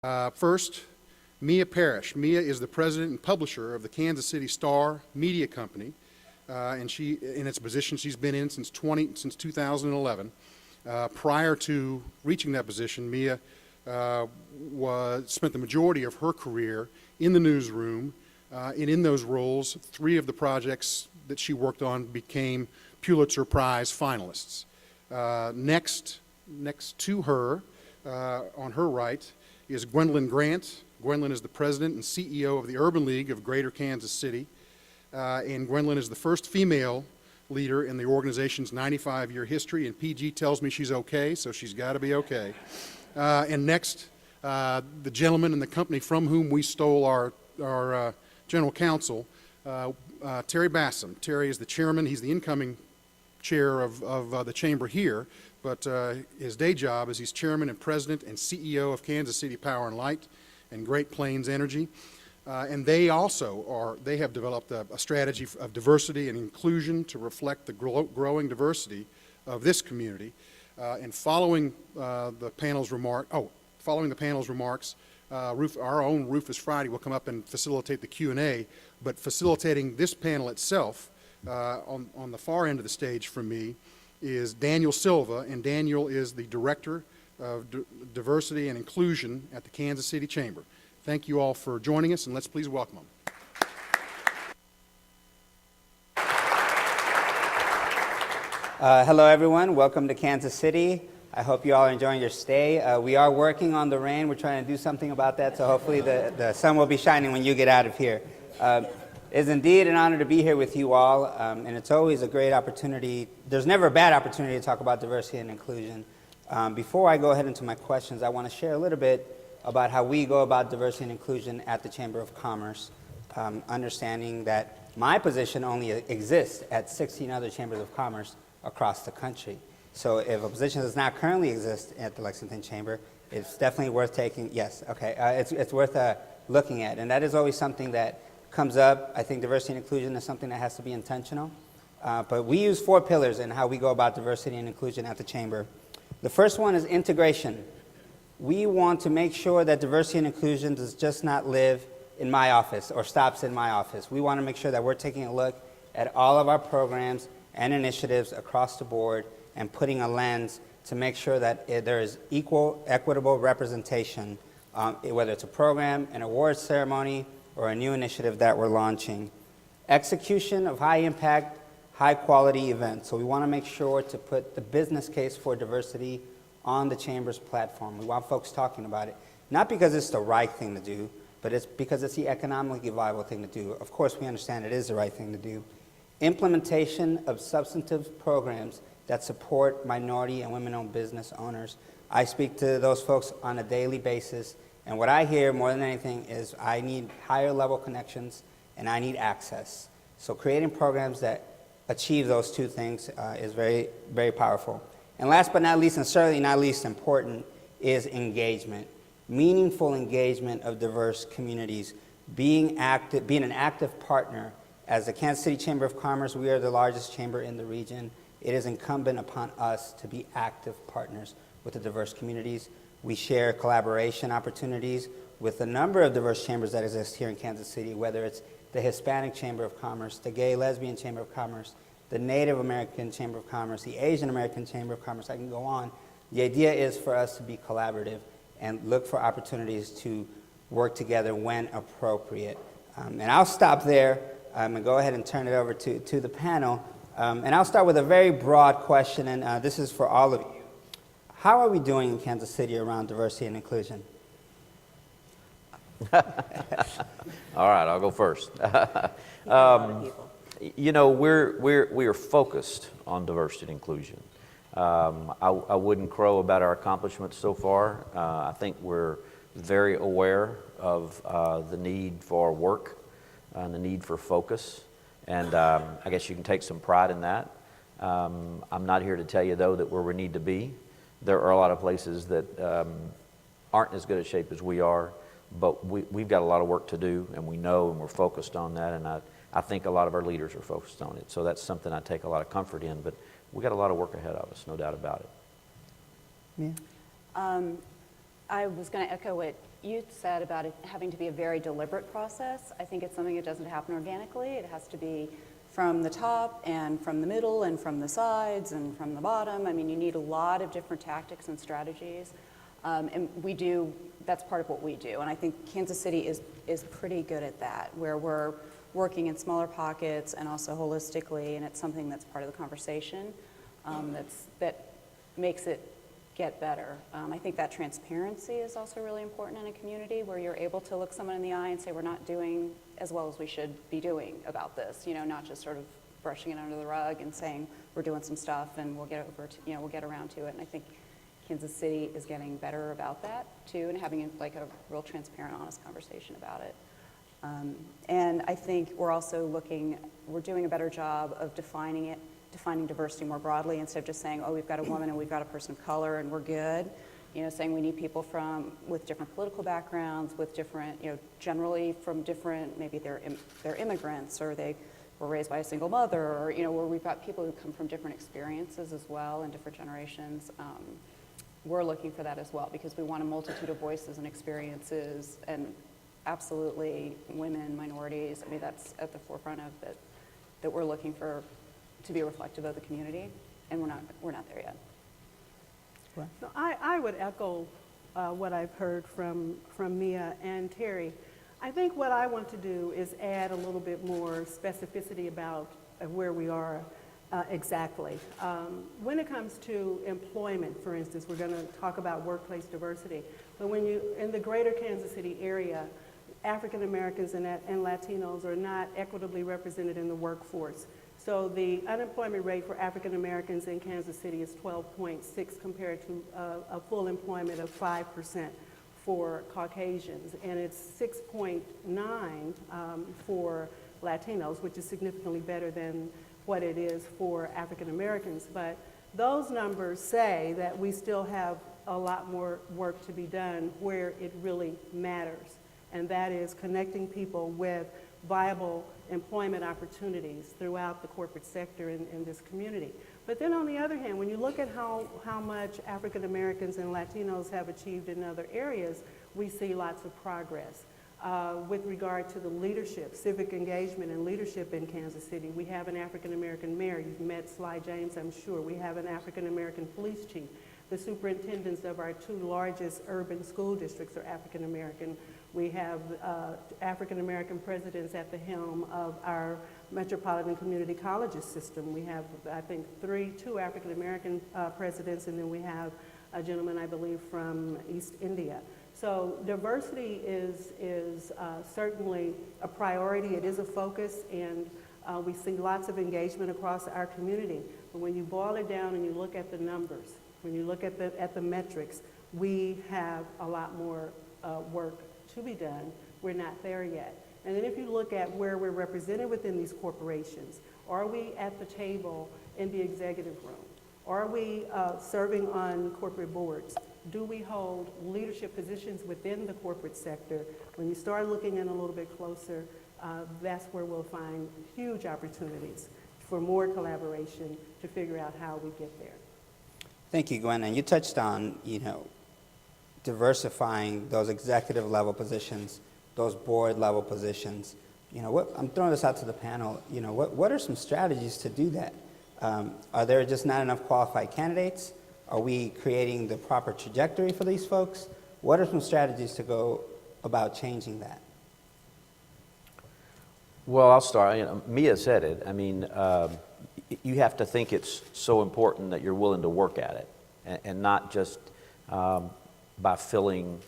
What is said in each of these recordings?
First, Mia Parrish. Mia is the president and publisher of the Kansas City Star Media Company, and in its position she's been in since 2011. Prior to reaching that position, Mia spent the majority of her career in the newsroom, and in those roles, 3 of the projects that she worked on became Pulitzer Prize finalists. Next to her, on her right, is Gwendolyn Grant. Gwendolyn is the president and CEO of the Urban League of Greater Kansas City, and Gwendolyn is the first female leader in the organization's 95-year history, and PG tells me she's okay, so she's got to be okay. And next, the gentleman in the company from whom we stole our general counsel, Terry Bassham. Terry is the chairman. He's the incoming chair of the chamber here, but his day job is he's chairman and president and CEO of Kansas City Power and Light and Great Plains Energy. And they have developed a strategy of diversity and inclusion to reflect the growing diversity of this community. And following the panel's remarks, our own Rufus Friday will come up and facilitate the Q&A, but facilitating this panel itself on the far end of the stage from me is Daniel Silva, and Daniel is the Director of Diversity and Inclusion at the Kansas City Chamber. Thank you all for joining us, and let's please welcome them. Hello everyone, welcome to Kansas City. I hope you all are enjoying your stay. We are working on the rain. We're trying to do something about that, so hopefully the sun will be shining when you get out of here. It's indeed an honor to be here with you all, and it's always a great opportunity. There's never a bad opportunity to talk about diversity and inclusion. Before I go ahead into my questions, I want to share a little bit about how we go about diversity and inclusion at the Chamber of Commerce, understanding that my position only exists at 16 other chambers of commerce across the country. So if a position does not currently exist at the Lexington Chamber, it's definitely worth taking, yes, okay, it's worth looking at. And that is always something that comes up. I think diversity and inclusion is something that has to be intentional. But we use 4 pillars in how we go about diversity and inclusion at the Chamber. The first one is integration. We want to make sure that diversity and inclusion does just not live in my office or stops in my office. We want to make sure that we're taking a look at all of our programs and initiatives across the board and putting a lens to make sure that there is equal, equitable representation, whether it's a program, an awards ceremony, or a new initiative that we're launching. Execution of high-impact, high-quality events. So we want to make sure to put the business case for diversity on the Chamber's platform. We want folks talking about it, not because it's the right thing to do, but it's because it's the economically viable thing to do. Of course, we understand it is the right thing to do. Implementation of substantive programs that support minority and women-owned business owners. I speak to those folks on a daily basis, and what I hear more than anything is I need higher level connections and I need access. So creating programs that achieve those 2 things is very, very powerful. And last but not least, and certainly not least important, is engagement. Meaningful engagement of diverse communities. Being an active partner. As the Kansas City Chamber of Commerce, we are the largest chamber in the region. It is incumbent upon us to be active partners with the diverse communities. We share collaboration opportunities with a number of diverse chambers that exist here in Kansas City, whether it's the Hispanic Chamber of Commerce, the Gay Lesbian Chamber of Commerce, the Native American Chamber of Commerce, the Asian American Chamber of Commerce. I can go on. The idea is for us to be collaborative and look for opportunities to work together when appropriate. And I'll stop there and go ahead and turn it over to the panel. And I'll start with a very broad question, and this is for all of you. How are we doing in Kansas City around diversity and inclusion? All right, I'll go first. You know, we are focused on diversity and inclusion. I wouldn't crow about our accomplishments so far. I think we're very aware of the need for work and the need for focus, and I guess you can take some pride in that. I'm not here to tell you, though, that where we need to be. There are a lot of places that aren't as good a shape as we are, but we've got a lot of work to do, and we know, and we're focused on that, and I think a lot of our leaders are focused on it. So that's something I take a lot of comfort in, but we got a lot of work ahead of us, no doubt about it. Yeah. I was going to echo what you said about it having to be a very deliberate process. I think it's something that doesn't happen organically. It has to be from the top and from the middle and from the sides and from the bottom. I mean, you need a lot of different tactics and strategies. And that's part of what we do. And I think Kansas City is pretty good at that, where we're working in smaller pockets and also holistically, and it's something that's part of the conversation that makes it get better. I think that transparency is also really important in a community where you're able to look someone in the eye and say, we're not doing as well as we should be doing about this, not just sort of brushing it under the rug and saying we're doing some stuff and we'll get we'll get around to it. And I think Kansas City is getting better about that too, and having like a real transparent, honest conversation about it. And I think we're also we're doing a better job of defining diversity more broadly instead of just saying, oh, we've got a woman and we've got a person of color and we're good. Saying we need people with different political backgrounds, with different, generally from different, maybe they're immigrants or they were raised by a single mother, or, where we've got people who come from different experiences as well and different generations. We're looking for that as well because we want a multitude of voices and experiences, and absolutely women, minorities. I mean, that's at the forefront of it, that we're looking for to be reflective of the community, and we're not there yet. So I would echo what I've heard from Mia and Terry. I think what I want to do is add a little bit more specificity about where we are exactly. When it comes to employment, for instance, we're going to talk about workplace diversity. But in the greater Kansas City area, African Americans and Latinos are not equitably represented in the workforce. So the unemployment rate for African Americans in Kansas City is 12.6 compared to a full employment of 5% for Caucasians, and it's 6.9 for Latinos, which is significantly better than what it is for African Americans. But those numbers say that we still have a lot more work to be done where it really matters, and that is connecting people with viable employment opportunities throughout the corporate sector in this community. But then on the other hand, when you look at how much African Americans and Latinos have achieved in other areas, we see lots of progress. With regard to the leadership, civic engagement and leadership in Kansas City, we have an African American mayor. You've met Sly James, I'm sure. We have an African American police chief. The superintendents of our two largest urban school districts are African American. We have African American presidents at the helm of our metropolitan community colleges system. We have, I think, two African American presidents, and then we have a gentleman, I believe, from East India. So diversity is certainly a priority. It is a focus, and we see lots of engagement across our community. But when you boil it down and you look at the numbers, when you look at the metrics, we have a lot more work to be done. We're not there yet. And then if you look at where we're represented within these corporations, are we at the table in the executive room? Are we serving on corporate boards? Do we hold leadership positions within the corporate sector? When you start looking in a little bit closer, that's where we'll find huge opportunities for more collaboration to figure out how we get there. Thank you, Gwen. And you touched on, diversifying those executive level positions, those board level positions. I'm throwing this out to the panel. What are some strategies to do that? Are there just not enough qualified candidates? Are we creating the proper trajectory for these folks? What are some strategies to go about changing that? Well, I'll start. Mia said it. I mean, you have to think it's so important that you're willing to work at it, and not just by filling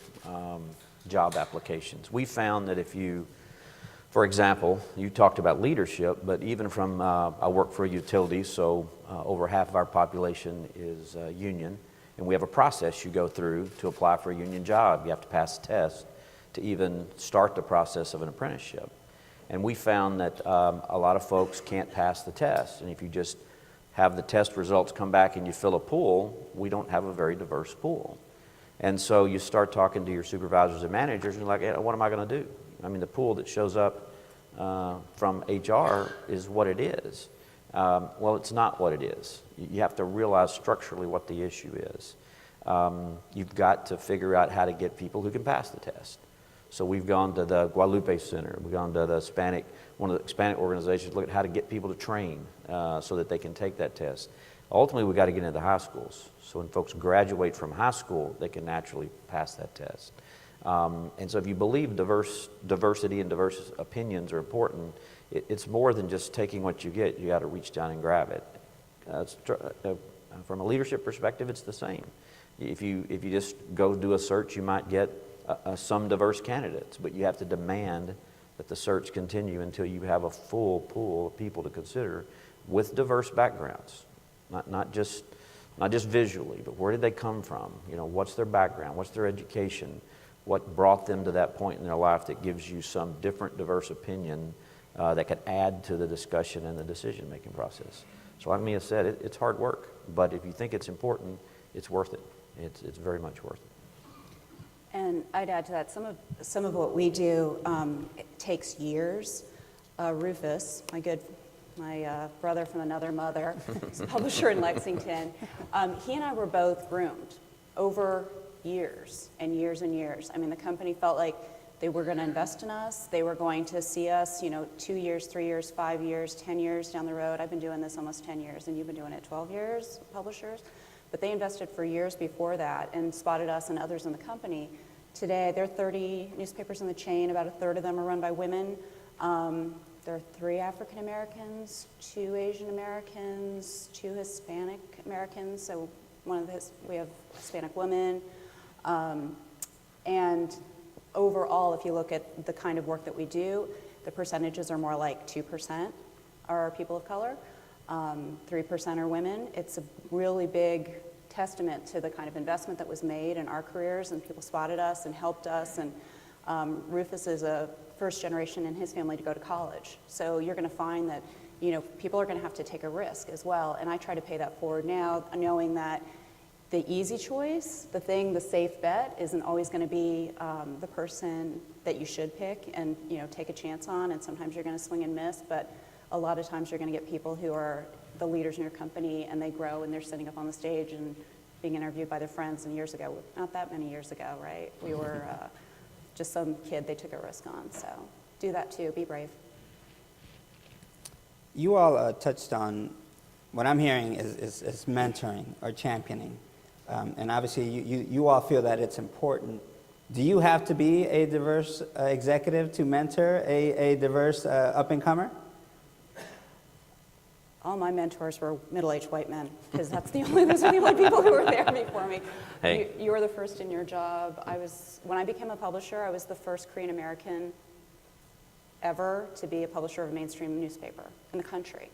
job applications. We found that if you, for example, you talked about leadership, but even from, I work for utilities, so over half of our population is union, and we have a process you go through to apply for a union job. You have to pass a test to even start the process of an apprenticeship. And we found that a lot of folks can't pass the test, and if you just have the test results come back and you fill a pool, we don't have a very diverse pool. And so you start talking to your supervisors and managers, and you're like, hey, what am I going to do? I mean, the pool that shows up from HR is what it is. Well, it's not what it is. You have to realize structurally what the issue is. you've got to figure out how to get people who can pass the test. So we've gone to the Guadalupe Center, we've gone to the one of the Hispanic organizations, look at how to get people to train so that they can take that test. Ultimately, we've got to get into high schools. So when folks graduate from high school, they can naturally pass that test. And so if you believe diversity and diverse opinions are important, it's more than just taking what you get. You got to reach down and grab it. From a leadership perspective, it's the same. If you just go do a search, you might get some diverse candidates, but you have to demand that the search continue until you have a full pool of people to consider with diverse backgrounds, not just visually, but where did they come from? You know, what's their background? What's their education? What brought them to that point in their life that gives you some different diverse opinion that could add to the discussion and the decision-making process. So like Mia said, it's hard work, but if you think it's important, it's worth it. It's very much worth it. And I'd add to that, some of what we do it takes years. Rufus, my brother from another mother, is a publisher in Lexington. He and I were both groomed over years and years and years. I mean, the company felt like they were going to invest in us. They were going to see us, 2 years, 3 years, 5 years, 10 years down the road. I've been doing this almost 10 years, and you've been doing it 12 years, publishers. But they invested for years before that and spotted us and others in the company. Today, there are 30 newspapers in the chain. About a third of them are run by women. There are 3 African Americans, 2 Asian Americans, 2 Hispanic Americans. So we have Hispanic women. And overall, if you look at the kind of work that we do, the percentages are more like 2% are people of color, 3% are women. It's a really big testament to the kind of investment that was made in our careers, and people spotted us and helped us. And Rufus is a first generation in his family to go to college. So you're going to find that, people are going to have to take a risk as well. And I try to pay that forward now, knowing that the easy choice, the safe bet, isn't always going to be the person that you should pick and take a chance on. And sometimes you're going to swing and miss, but a lot of times you're going to get people who are the leaders in your company, and they grow, and they're sitting up on the stage and being interviewed by their friends. And years ago, not that many years ago, right? We were just some kid they took a risk on. So do that too. Be brave. You all touched on what I'm hearing is mentoring or championing. And obviously, you all feel that it's important. Do you have to be a diverse executive to mentor a diverse up-and-comer? All my mentors were middle-aged white men, because those are the only people who were there before me. Hey. You were the first in your job. When I became a publisher, I was the first Korean American ever to be a publisher of a mainstream newspaper in the country,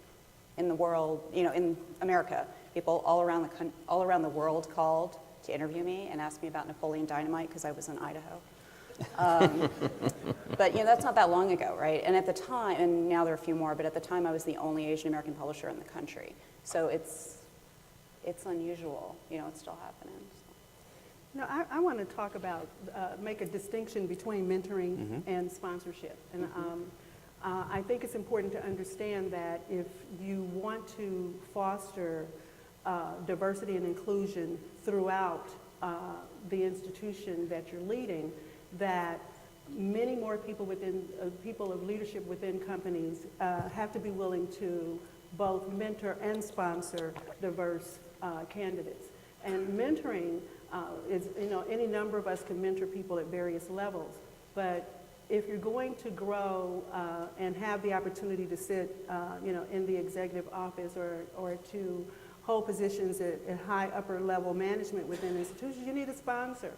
in the world, in America. People all around the world called to interview me and asked me about Napoleon Dynamite because I was in Idaho. But that's not that long ago, right? And at the time, and now there are a few more, but at the time I was the only Asian American publisher in the country. So it's unusual, it's still happening. No, I want to talk about, make a distinction between mentoring and sponsorship. And I think it's important to understand that if you want to foster diversity and inclusion throughout the institution that you're leading, that many more people people of leadership within companies have to be willing to both mentor and sponsor diverse candidates. And mentoring is, any number of us can mentor people at various levels, but if you're going to grow and have the opportunity to sit, in the executive office or to hold positions at high upper level management within institutions, you need a sponsor.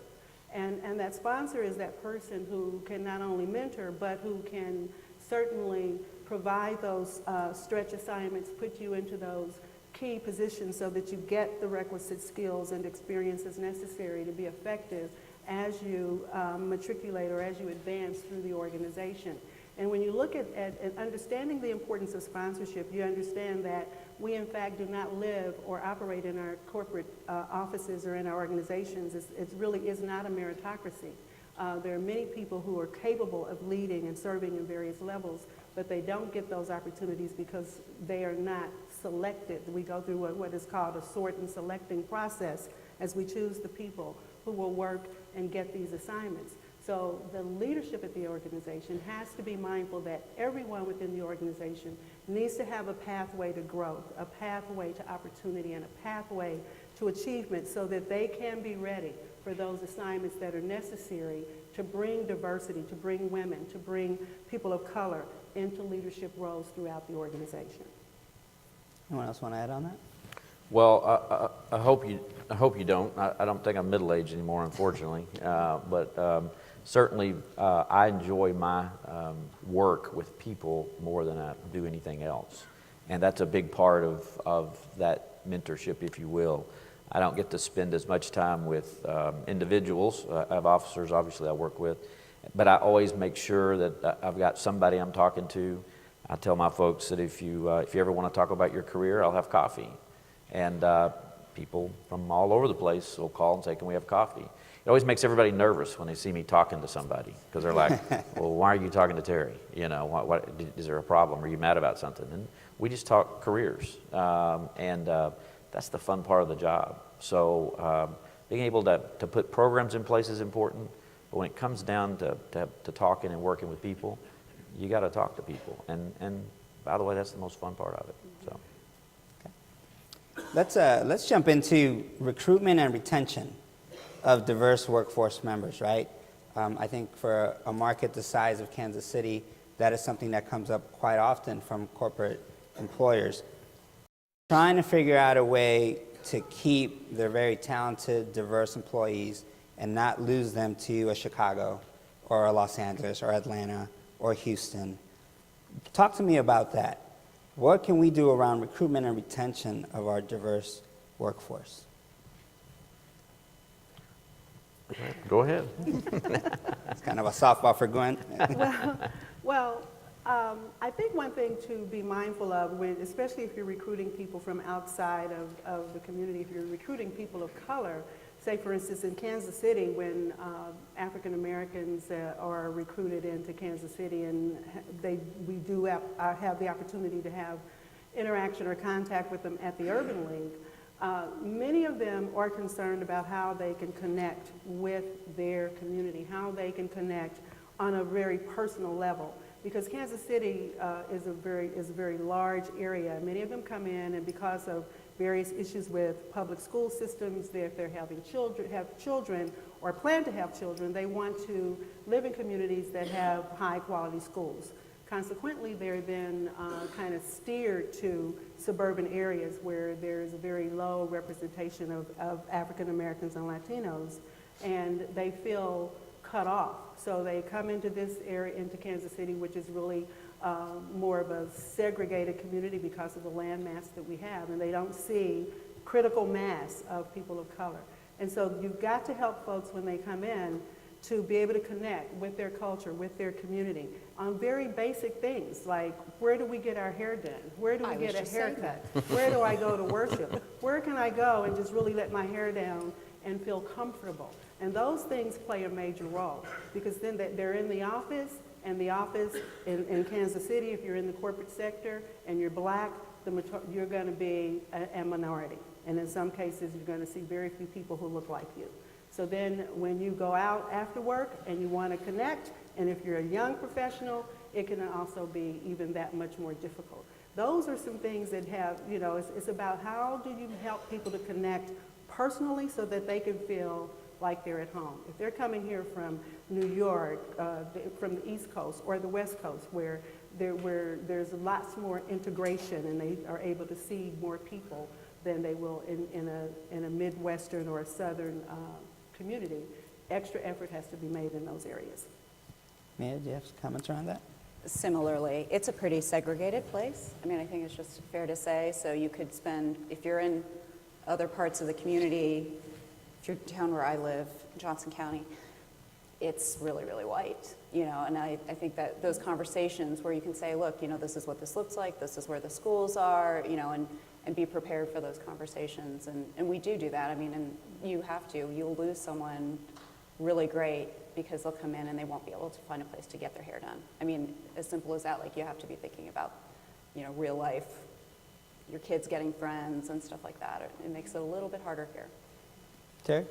And that sponsor is that person who can not only mentor, but who can certainly provide those stretch assignments, put you into those key positions so that you get the requisite skills and experiences necessary to be effective as you matriculate or as you advance through the organization. And when you look at understanding the importance of sponsorship, you understand that we in fact do not live or operate in our corporate offices or in our organizations. It really is not a meritocracy. There are many people who are capable of leading and serving in various levels, but they don't get those opportunities because they are not selected. We go through what is called a sort and selecting process, as we choose the people who will work and get these assignments. So the leadership at the organization has to be mindful that everyone within the organization needs to have a pathway to growth, a pathway to opportunity, and a pathway to achievement so that they can be ready for those assignments that are necessary to bring diversity, to bring women, to bring people of color into leadership roles throughout the organization. Anyone else want to add on that? Well, I hope you don't. I don't think I'm middle-aged anymore, unfortunately. But certainly, I enjoy my work with people more than I do anything else, and that's a big part of that mentorship, if you will. I don't get to spend as much time with individuals. I have officers, obviously, I work with, but I always make sure that I've got somebody I'm talking to. I tell my folks that if you ever want to talk about your career, I'll have coffee. And people from all over the place will call and say, can we have coffee? It always makes everybody nervous when they see me talking to somebody, because they're like, well, why are you talking to Terry? You know, what, is there a problem? Are you mad about something? And we just talk careers. That's the fun part of the job. So being able to put programs in place is important, but when it comes down to talking and working with people, you got to talk to people. And by the way, that's the most fun part of it. So. Let's jump into recruitment and retention of diverse workforce members, right? I think for a market the size of Kansas City, that is something that comes up quite often from corporate employers. Trying to figure out a way to keep their very talented, diverse employees and not lose them to a Chicago or a Los Angeles or Atlanta or Houston. Talk to me about that. What can we do around recruitment and retention of our diverse workforce? Go ahead. It's kind of a softball for Gwen. Well, I think one thing to be mindful of, when, especially if you're recruiting people from outside of the community, if you're recruiting people of color, say for instance in Kansas City, when African Americans are recruited into Kansas City, and we do have the opportunity to have interaction or contact with them at the Urban League, many of them are concerned about how they can connect with their community, how they can connect on a very personal level. Because Kansas City is a very large area. Many of them come in, and because of various issues with public school systems, if they're have children or plan to have children, they want to live in communities that have high quality schools. Consequently, they're then kind of steered to suburban areas where there's a very low representation of African Americans and Latinos, and they feel cut off. So they come into this area, into Kansas City, which is really more of a segregated community because of the land mass that we have, and they don't see critical mass of people of color. And so you've got to help folks when they come in to be able to connect with their culture, with their community, on very basic things like, where do we get our hair done? Where do we get a haircut? Where do I go to worship? Where can I go and just really let my hair down and feel comfortable? And those things play a major role, because then they're in the office, and the office in Kansas City, if you're in the corporate sector and you're black, you're going to be a minority. And in some cases, you're going to see very few people who look like you. So then when you go out after work and you want to connect, and if you're a young professional, it can also be even that much more difficult. Those are some things that have, it's about how do you help people to connect personally so that they can feel like they're at home. If they're coming here from New York, from the East Coast or the West Coast, where there's lots more integration and they are able to see more people than they will in a Midwestern or a Southern community, extra effort has to be made in those areas. Mia, do you have some comments around that? Similarly, it's a pretty segregated place. I mean, I think it's just fair to say. So you could spend, if you're in other parts of the community, if you're down where I live, Johnson County, it's really, really white, and I think that those conversations where you can say, look, this is what this looks like, this is where the schools are, and be prepared for those conversations. And we do that. I mean, and you have to. You'll lose someone really great because they'll come in and they won't be able to find a place to get their hair done. I mean, as simple as that, like you have to be thinking about, real life, your kids getting friends and stuff like that. It makes it a little bit harder here. Terry?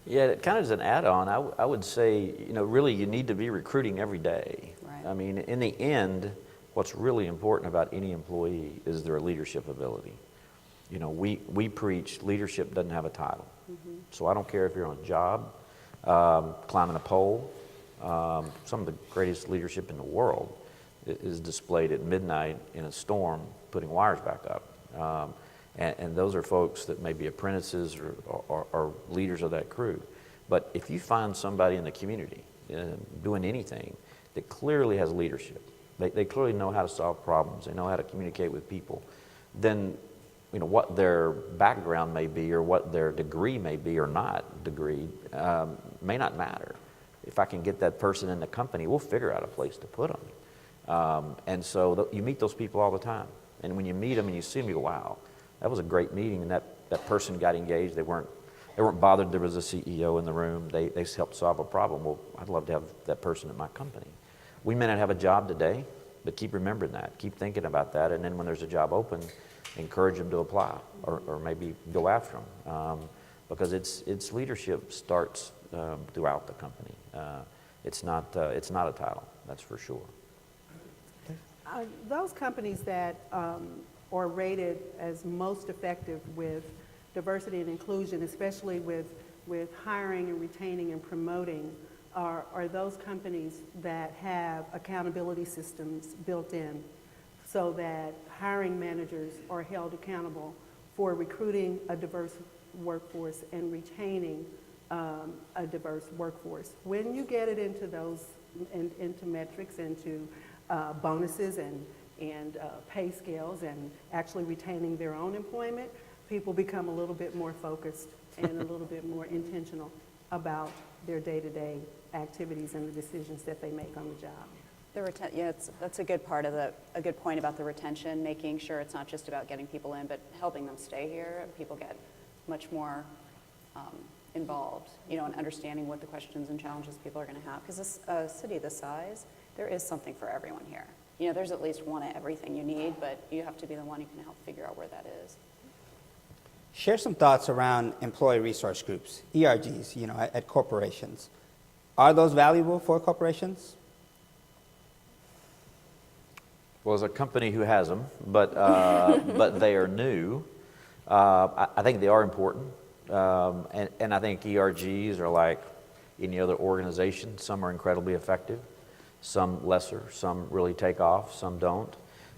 Yeah, kind of as an add-on, I would say, really you need to be recruiting every day. Right. I mean, in the end, what's really important about any employee is their leadership ability. We preach leadership doesn't have a title. So I don't care if you're on a job, climbing a pole. Some of the greatest leadership in the world is displayed at midnight in a storm, putting wires back up. And those are folks that may be apprentices or leaders of that crew. But if you find somebody in the community doing anything that clearly has leadership, they clearly know how to solve problems, they know how to communicate with people, then what their background may be or what their degree may be or not degree may not matter. If I can get that person in the company, we'll figure out a place to put them. And so you meet those people all the time. And when you meet them and you see them, you go, wow, that was a great meeting, and that person got engaged. They weren't bothered there was a CEO in the room. They helped solve a problem. Well, I'd love to have that person in my company. We may not have a job today, but keep remembering that. Keep thinking about that, and then when there's a job open, encourage them to apply or maybe go after them. Because it's leadership starts throughout the company. It's not a title, that's for sure. Those companies that are rated as most effective with diversity and inclusion, especially with hiring and retaining and promoting, are those companies that have accountability systems built in so that hiring managers are held accountable for recruiting a diverse workforce and retaining a diverse workforce. When you get it into those, into metrics, into bonuses and pay scales and actually retaining their own employment, people become a little bit more focused and a little bit more intentional about their day-to-day activities and the decisions that they make on the job. That's a good part of a good point about the retention, making sure it's not just about getting people in, but helping them stay here. People get much more involved, and understanding what the questions and challenges people are going to have. Because a city this size, there is something for everyone here. There's at least one of everything you need, but you have to be the one who can help figure out where that is. Share some thoughts around employee resource groups, ERGs, at corporations. Are those valuable for corporations? Well, as a company who has them, but they are new, I think they are important. And I think ERGs are like any other organization. Some are incredibly effective, some lesser, some really take off, some don't.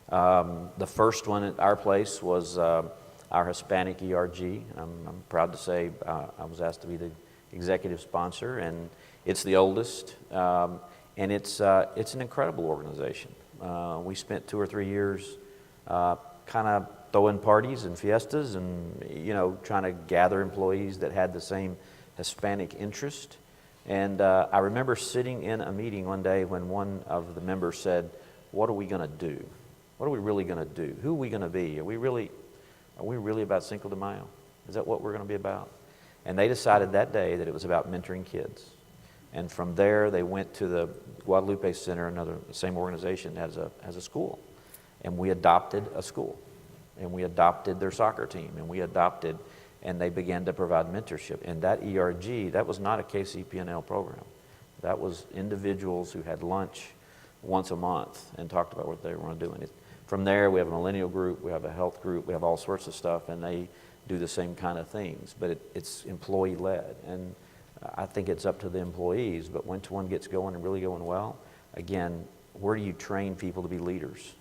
The first one at our place was our Hispanic ERG. I'm proud to say I was asked to be the executive sponsor, and it's the oldest, and it's an incredible organization. We spent 2 or 3 years kind of throwing parties and fiestas and, trying to gather employees that had the same Hispanic interest. And I remember sitting in a meeting one day when one of the members said, what are we going to do? What are we really going to do? Who are we going to be? Are we really about Cinco de Mayo? Is that what we're going to be about? And they decided that day that it was about mentoring kids. And from there, they went to the Guadalupe Center, the same organization, has a school. And we adopted a school. And we adopted their soccer team. And they began to provide mentorship. And that ERG, that was not a KCP&L program. That was individuals who had lunch once a month and talked about what they were doing. From there, we have a millennial group, we have a health group, we have all sorts of stuff, and they do the same kind of things. But it's employee-led. And I think it's up to the employees, but once one gets going and really going well, again, where do you train people to be leaders?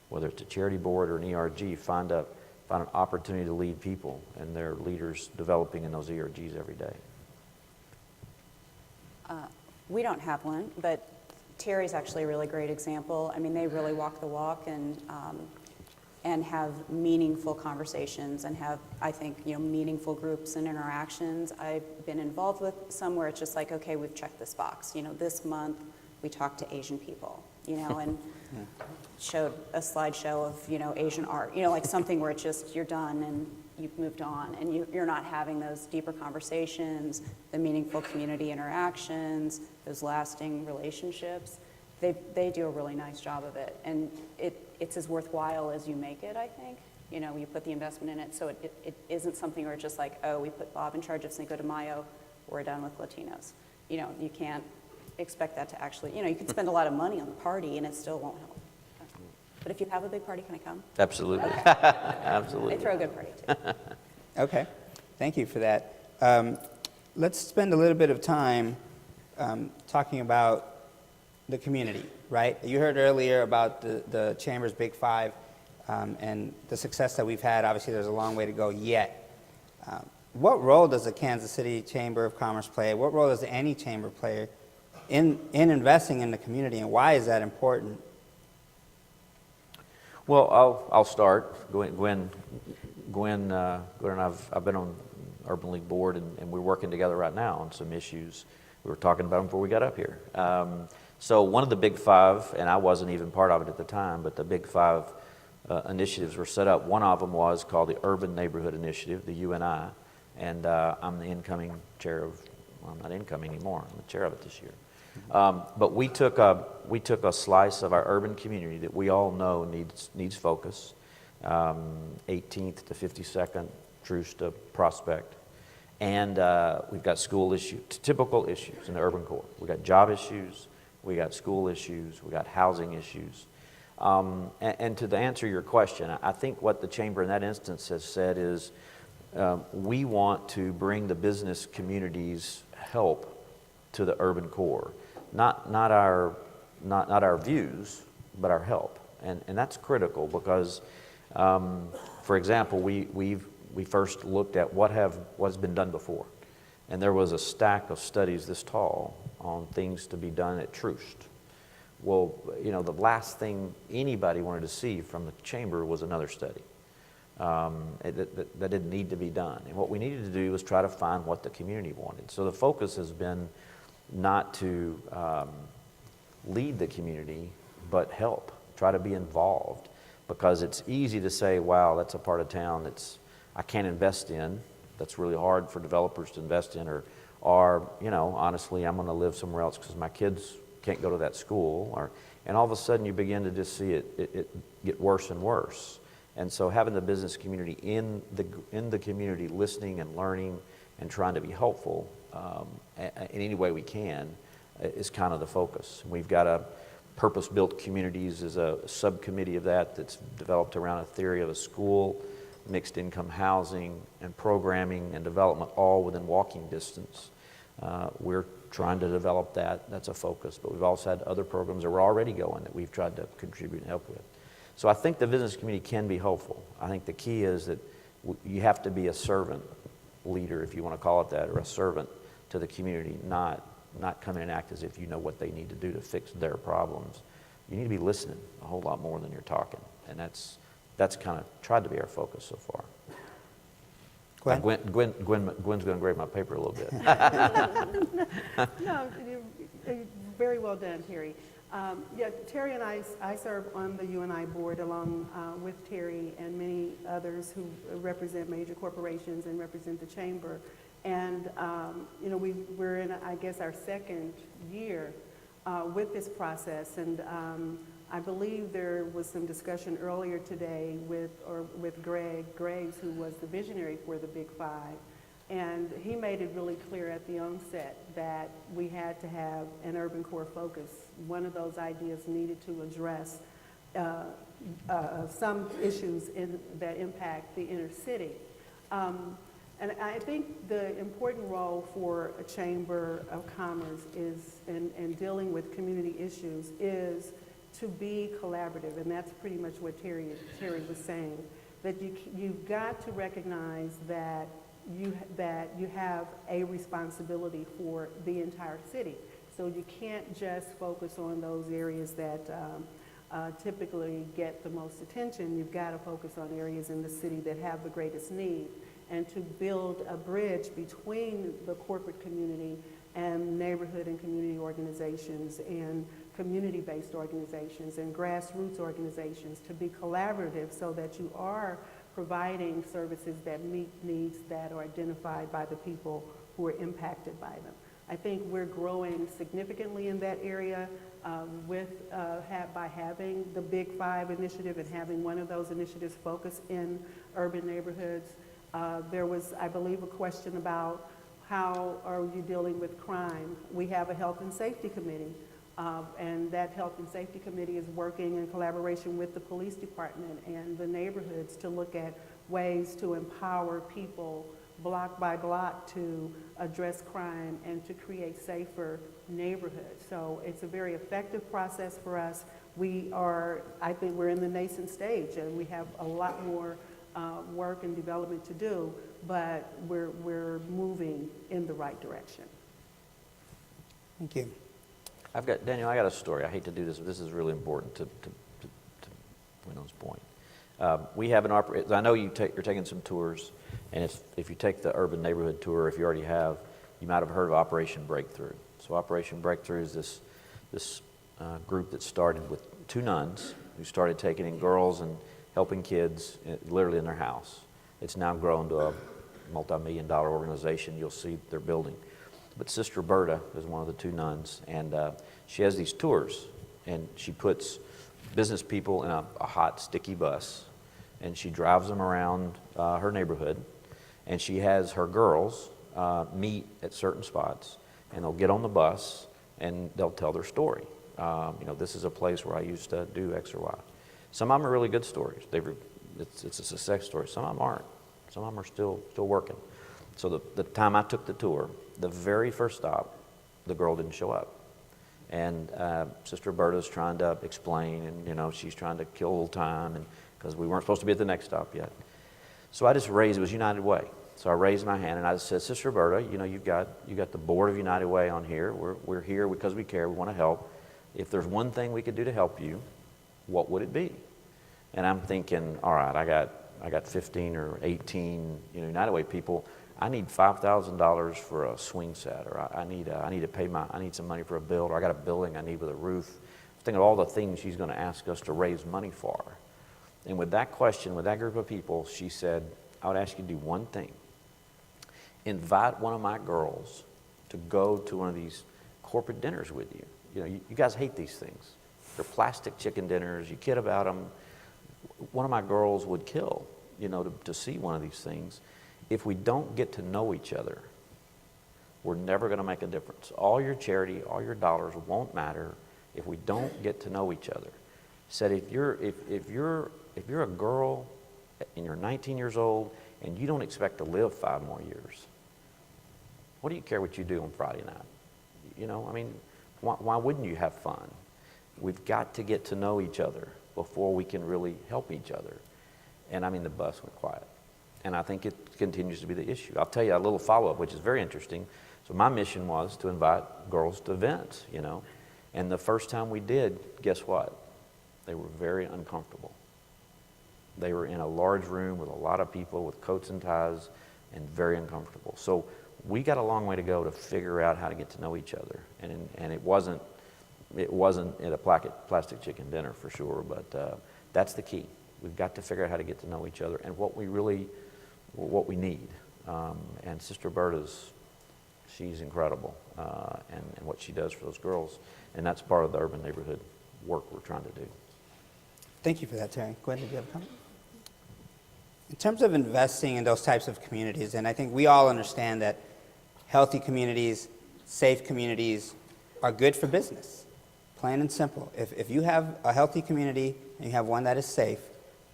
Whether it's a charity board or an ERG, find an opportunity to lead people, and they're leaders developing in those ERGs every day. We don't have one, but Terry's actually a really great example. I mean, they really walk the walk and have meaningful conversations and have, I think, meaningful groups and interactions. I've been involved with some where it's just like, okay, we've checked this box. This month we talked to Asian people, and showed a slideshow of, Asian art, like something where it's just, you're done and you've moved on and you're not having those deeper conversations, the meaningful community interactions, those lasting relationships. They do a really nice job of it, and it's as worthwhile as you make it, I think. You know, you put the investment in it, so it isn't something where it's just like, oh, we put Bob in charge of Cinco de Mayo, we're done with Latinos. You know, you can't expect that to actually, you know, you could spend a lot of money on the party and it still won't help. But if you have a big party, can I come? Absolutely. Absolutely. They throw a good party too. Okay, thank you for that. Let's spend a little bit of time talking about the community, right? You heard earlier about the Chamber's Big Five and the success that we've had. Obviously, there's a long way to go yet. What role does the Kansas City Chamber of Commerce play? What role does any chamber play in investing in the community, and why is that important? Well, I'll start. Gwen and I've been on Urban League board, and we're working together right now on some issues. We were talking about them before we got up here. So one of the Big Five, and I wasn't even part of it at the time, but the Big Five initiatives were set up. One of them was called the Urban Neighborhood Initiative, the UNI, and I'm the incoming chair of, well, I'm not incoming anymore, I'm the chair of it this year. But we took a slice of our urban community that we all know needs focus, 18th to 52nd, Truce to Prospect, and we've got school issues, typical issues in the urban core. We got job issues, we got school issues, we got housing issues. And to answer your question, I think what the Chamber in that instance has said is we want to bring the business community's help to the urban core. Not our views, but our help, and that's critical because, for example, we first looked at what's been done before, and there was a stack of studies this tall on things to be done at Troost. Well, you know, the last thing anybody wanted to see from the chamber was another study. That didn't need to be done, and what we needed to do was try to find what the community wanted. So the focus has been not to lead the community, but help, try to be involved, because it's easy to say, wow, that's a part of town that's I can't invest in, that's really hard for developers to invest in, or you know, honestly, I'm going to live somewhere else because my kids can't go to that school, and all of a sudden you begin to just see it get worse and worse. And so having the business community in the community, listening and learning and trying to be helpful in any way we can is kind of the focus. We've got a purpose-built communities as a subcommittee of that's developed around a theory of a school, mixed income housing, and programming and development all within walking distance. We're trying to develop that. That's a focus. But we've also had other programs that were already going that we've tried to contribute and help with. So I think the business community can be helpful. I think the key is that you have to be a servant leader, if you want to call it that, or a servant to the community, not come in and act as if you know what they need to do to fix their problems. You need to be listening a whole lot more than you're talking, and that's kind of tried to be our focus so far. Gwen? Gwen's going to grade my paper a little bit. No, you're very well done, Terry. Yeah, Terry and I serve on the UNI board along with Terry and many others who represent major corporations and represent the chamber. And, you know, we're in, I guess, our second year with this process. And I believe there was some discussion earlier today with Greg Graves, who was the visionary for the Big Five. And he made it really clear at the onset that we had to have an urban core focus. One of those ideas needed to address some issues that impact the inner city. And I think the important role for a Chamber of Commerce is, in dealing with community issues, is to be collaborative. And that's pretty much what Terry was saying, that you've got to recognize that you have a responsibility for the entire city. So you can't just focus on those areas that typically get the most attention. You've got to focus on areas in the city that have the greatest need, and to build a bridge between the corporate community and neighborhood and community organizations and community-based organizations and grassroots organizations, to be collaborative so that you are providing services that meet needs that are identified by the people who are impacted by them. I think we're growing significantly in that area by having the Big Five initiative and having one of those initiatives focus in urban neighborhoods. There was, I believe, a question about how are you dealing with crime. We have a health and safety committee, and that health and safety committee is working in collaboration with the police department and the neighborhoods to look at ways to empower people block by block to address crime and to create safer neighborhoods. So it's a very effective process for us. I think we're in the nascent stage, and we have a lot more work and development to do, but we're moving in the right direction. Thank you. Daniel, I got a story. I hate to do this, but this is really important to Gwendolyn's point. We have I know you're taking some tours, and if you take the urban neighborhood tour, if you already have, you might have heard of Operation Breakthrough. So Operation Breakthrough is this group that started with 2 nuns who started taking in girls and helping kids literally in their house. It's now grown to a multi-million-dollar organization. You'll see their building. But Sister Berta is one of the 2 nuns, and she has these tours, and she puts business people in a hot, sticky bus, and she drives them around her neighborhood, and she has her girls meet at certain spots, and they'll get on the bus, and they'll tell their story. This is a place where I used to do X or Y. Some of them are really good stories. It's a success story. Some of them aren't. Some of them are still working. So the time I took the tour, the very first stop, the girl didn't show up. And Sister Berta's trying to explain, and she's trying to kill a little time, and because we weren't supposed to be at the next stop yet. So I just raised, it was United Way. So I raised my hand and I just said, Sister Berta, you've got the board of United Way on here. We're here because we care, we want to help. If there's one thing we could do to help you, what would it be? And I'm thinking, all right, I got 15 or 18 United Way people. I need $5,000 for a swing set, or I need some money for a build, or I got a building I need with a roof. I was thinking of all the things she's going to ask us to raise money for. And with that question, with that group of people, she said, I would ask you to do one thing. Invite one of my girls to go to one of these corporate dinners with you. You guys hate these things. They're plastic chicken dinners. You kid about them. One of my girls would kill, to see one of these things. If we don't get to know each other, we're never going to make a difference. All your charity, all your dollars won't matter if we don't get to know each other. Said if you're a girl and you're 19 years old and you don't expect to live 5 more years, what do you care what you do on Friday night? Why wouldn't you have fun? We've got to get to know each other before we can really help each other. And the bus went quiet. And I think it continues to be the issue. I'll tell you a little follow-up, which is very interesting. So my mission was to invite girls to events, And the first time we did, guess what? They were very uncomfortable. They were in a large room with a lot of people with coats and ties and very uncomfortable. So we got a long way to go to figure out how to get to know each other. And it wasn't at a plastic chicken dinner for sure, but that's the key. We've got to figure out how to get to know each other and what we need. And Sister Berta's, she's incredible, and what she does for those girls. And that's part of the urban neighborhood work we're trying to do. Thank you for that, Terry. Gwendolyn, do you have a comment? In terms of investing in those types of communities, and I think we all understand that healthy communities, safe communities are good for business, plain and simple. If you have a healthy community and you have one that is safe,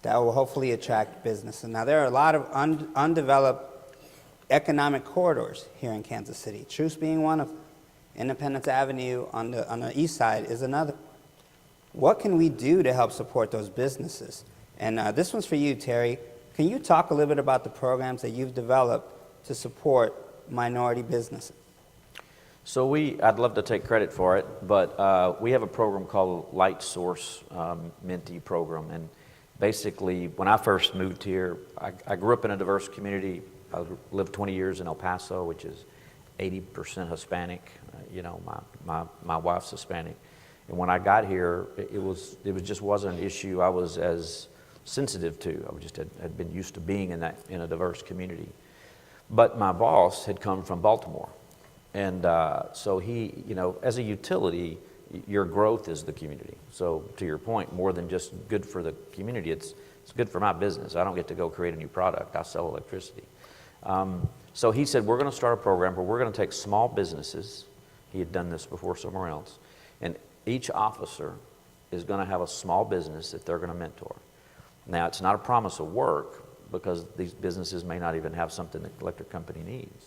that will hopefully attract business. And now there are a lot of undeveloped economic corridors here in Kansas City, Truce being one of them. Independence Avenue on the east side is another. What can we do to help support those businesses? And this one's for you, Terry. Can you talk a little bit about the programs that you've developed to support minority businesses? So I'd love to take credit for it, but we have a program called Light Source Mentee Program. And basically, when I first moved here, I grew up in a diverse community. I lived 20 years in El Paso, which is 80% Hispanic. My wife's Hispanic. And when I got here, it just wasn't an issue I was as sensitive to. I just had been used to being in a diverse community. But my boss had come from Baltimore, And so he, you know, as a utility, your growth is the community. So to your point, more than just good for the community, it's good for my business. I don't get to go create a new product. I sell electricity. So he said, we're going to start a program where we're going to take small businesses. He had done this before somewhere else. And each officer is going to have a small business that they're going to mentor. Now, it's not a promise of work because these businesses may not even have something that the electric company needs.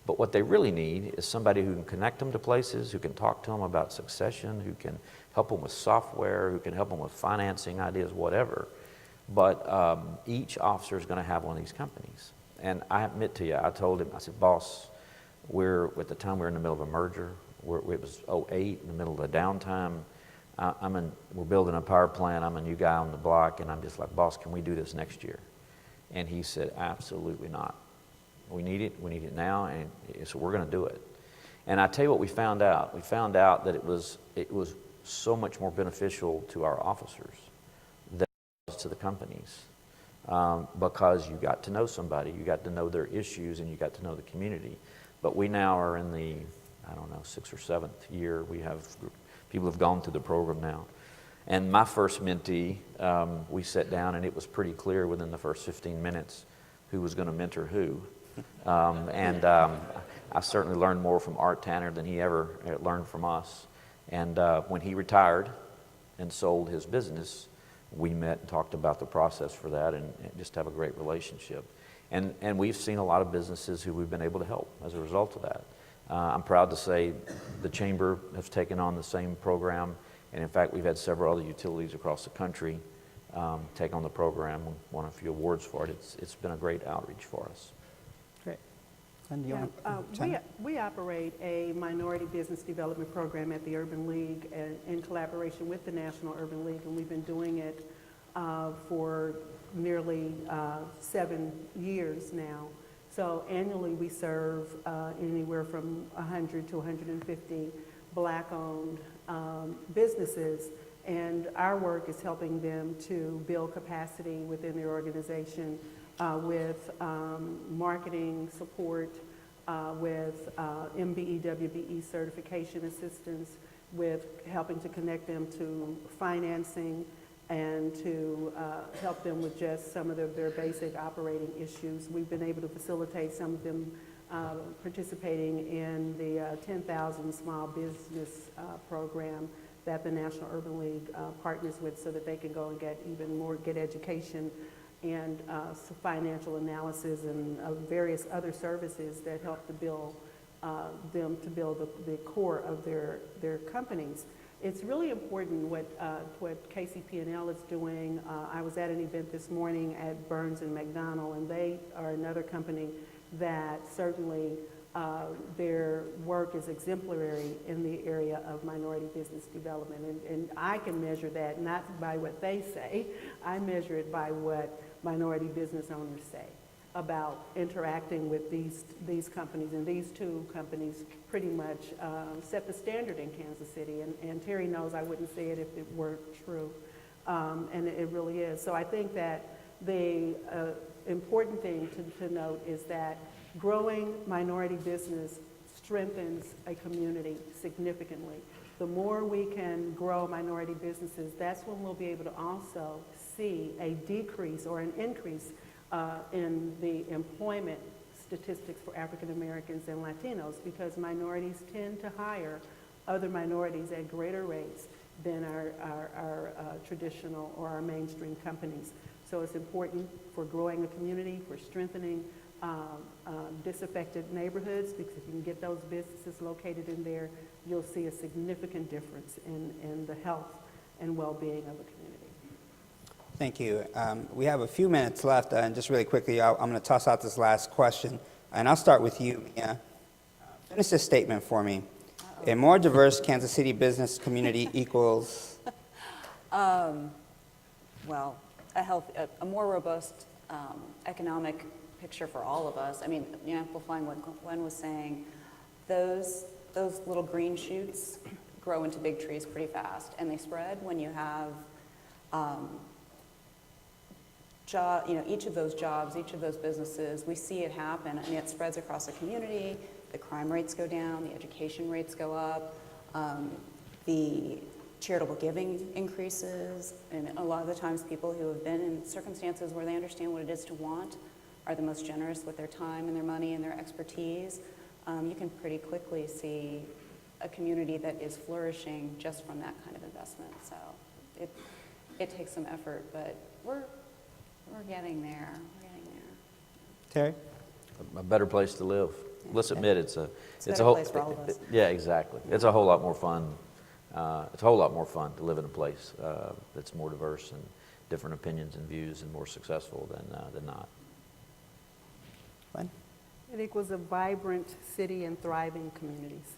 But what they really need is somebody who can connect them to places, who can talk to them about succession, who can help them with software, who can help them with financing ideas, whatever. But each officer is going to have one of these companies. And I admit to you, I told him, I said, boss, at the time we were in the middle of a merger. It was 2008, in the middle of the downtime. We're building a power plant. I'm a new guy on the block, and I'm just like, boss, can we do this next year? And he said, absolutely not. We need it now, and so we're going to do it. And I tell you what we found out. We found out that it was so much more beneficial to our officers than it was to the companies, because you got to know somebody, you got to know their issues, and you got to know the community. But we now are in the, I don't know, 6th or 7th year. We have people have gone through the program now. And my first mentee, we sat down, and it was pretty clear within the first 15 minutes who was going to mentor who. I certainly learned more from Art Tanner than he ever learned from us. And when he retired and sold his business, we met and talked about the process for that, and just have a great relationship. And we've seen a lot of businesses who we've been able to help as a result of that. I'm proud to say the Chamber has taken on the same program, and in fact we've had several other utilities across the country take on the program. We won a few awards for it. It's been a great outreach for us. Great. And you Yeah, we operate a minority business development program at the Urban League in collaboration with the National Urban League, and we've been doing it for nearly 7 years now. So annually we serve anywhere from 100 to 150 Black-owned businesses, and our work is helping them to build capacity within their organization with marketing support, with MBE, WBE certification assistance, with helping to connect them to financing, and to help them with just some of their basic operating issues. We've been able to facilitate some of them participating in the 10,000 Small Business Program that the National Urban League partners with, so that they can go and get education and financial analysis and various other services that help to build them to build the core of their companies. It's really important what KCP&L is doing. I was at an event this morning at Burns and McDonnell, and they are another company that certainly their work is exemplary in the area of minority business development. And I can measure that not by what they say. I measure it by what minority business owners say about interacting with these companies. And these two companies pretty much set the standard in Kansas City. And Terry knows I wouldn't say it if it weren't true. And it really is. So I think that the important thing to note is that growing minority business strengthens a community significantly. The more we can grow minority businesses, that's when we'll be able to also see a decrease or an increase in the employment statistics for African Americans and Latinos, because minorities tend to hire other minorities at greater rates than our traditional or our mainstream companies. So it's important for growing a community, for strengthening disaffected neighborhoods, because if you can get those businesses located in there, you'll see a significant difference in the health and well-being of a community. Thank you. We have a few minutes left, and just really quickly, I'm going to toss out this last question, and I'll start with you, Mia. Finish this statement for me. A more diverse Kansas City business community equals? Well, a more robust economic picture for all of us. I mean, amplifying what Gwen was saying, those little green shoots grow into big trees pretty fast, and they spread when you have each of those jobs, each of those businesses. We see it happen, and it spreads across the community. the crime rates go down, the education rates go up, the charitable giving increases, and a lot of the times people who have been in circumstances where they understand what it is to want are the most generous with their time and their money and their expertise. You can pretty quickly see a community that is flourishing just from that kind of investment. So it takes some effort, but we're getting there. We're getting there. Terry? A better place to live. Let's admit it's a better whole place for all of us. Yeah, exactly. It's a whole lot more fun. It's a whole lot more fun to live in a place that's more diverse and different opinions and views and more successful than not. Gwen? It equals a vibrant city and thriving communities.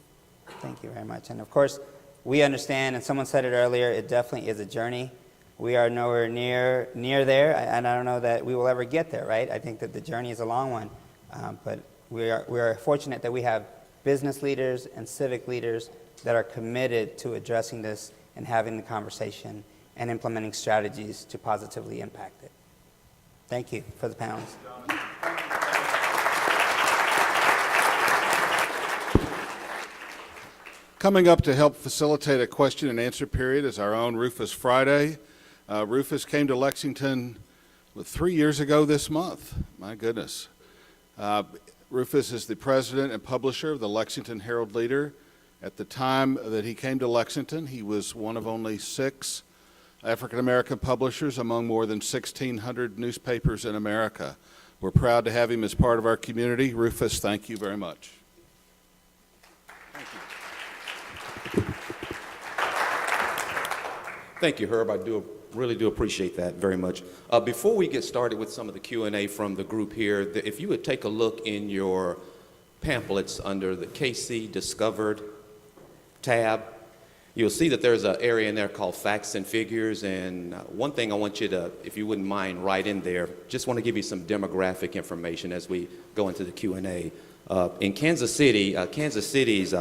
Thank you very much. And of course, we understand, and someone said it earlier, it definitely is a journey. We are nowhere near there, and I don't know that we will ever get there, right? I think that the journey is a long one, but we are fortunate that we have business leaders and civic leaders that are committed to addressing this and having the conversation and implementing strategies to positively impact it. Thank you for the panelists. Coming up to help facilitate a question and answer period is our own Rufus Friday. Rufus came to Lexington 3 years ago this month. My goodness. Rufus is the president and publisher of the Lexington Herald-Leader. At the time that he came to Lexington, he was one of only 6 African-American publishers among more than 1,600 newspapers in America. We're proud to have him as part of our community. Rufus, thank you very much. Thank you, Herb. I really do appreciate that very much. Before we get started with some of the Q&A from the group here, if you would take a look in your pamphlets under the KC Discovered tab, you'll see that there's an area in there called Facts and Figures. And one thing I want you to, if you wouldn't mind, write in there, just want to give you some demographic information as we go into the Q&A. In Kansas City's